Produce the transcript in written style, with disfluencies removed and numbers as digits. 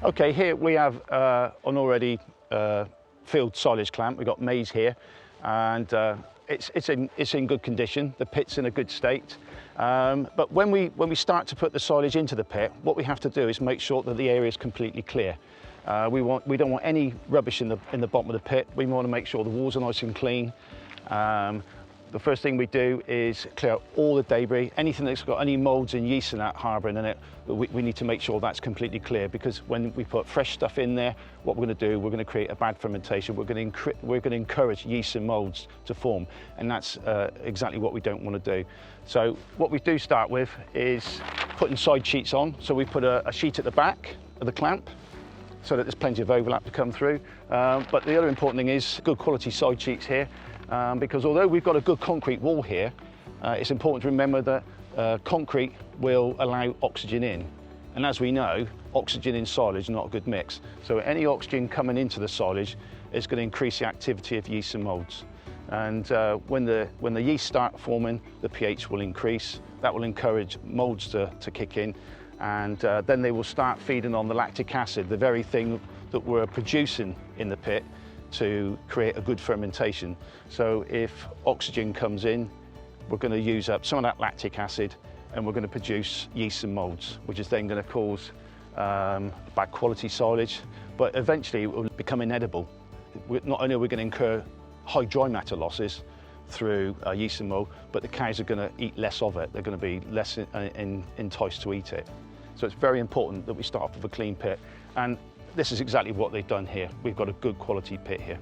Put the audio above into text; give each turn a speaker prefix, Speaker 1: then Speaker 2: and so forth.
Speaker 1: Okay, here we have an already filled silage clamp. We've got MAIZE here, and it's in good condition. The pit's in a good state. But when we start to put the silage into the pit, what we have to do is make sure that the area is completely clear. We don't want any rubbish in the bottom of the pit. We want to make sure the walls are nice and clean. The first thing we do is clear out all the debris, anything that's got any moulds and yeast in that harbouring in it. We need to make sure that's completely clear, because when we put fresh stuff in there, what we're going to do, we're going to create a bad fermentation. We're going to encourage yeast and moulds to form, and that's exactly what we don't want to do. So what we do start with is putting side sheets on. So we put a sheet at the back of the clamp, so that there's plenty of overlap to come through. But the other important thing is good quality side sheets here, because although we've got a good concrete wall here, it's important to remember that concrete will allow oxygen in. And as we know, oxygen in silage is not a good mix. So any oxygen coming into the silage is going to increase the activity of yeast and moulds. And when the yeast start forming, the pH will increase. That will encourage moulds to kick in. And then they will start feeding on the lactic acid, the very thing that we're producing in the pit to create a good fermentation. So if oxygen comes in, we're going to use up some of that lactic acid, and we're going to produce yeast and moulds, which is then going to cause bad quality silage, but eventually it will become inedible. Not only are we going to incur high dry matter losses through yeast and mould, but the cows are going to eat less of it. They're going to be less enticed to eat it. So it's very important that we start off with a clean pit, and this is exactly what they've done here. We've got a good quality pit here.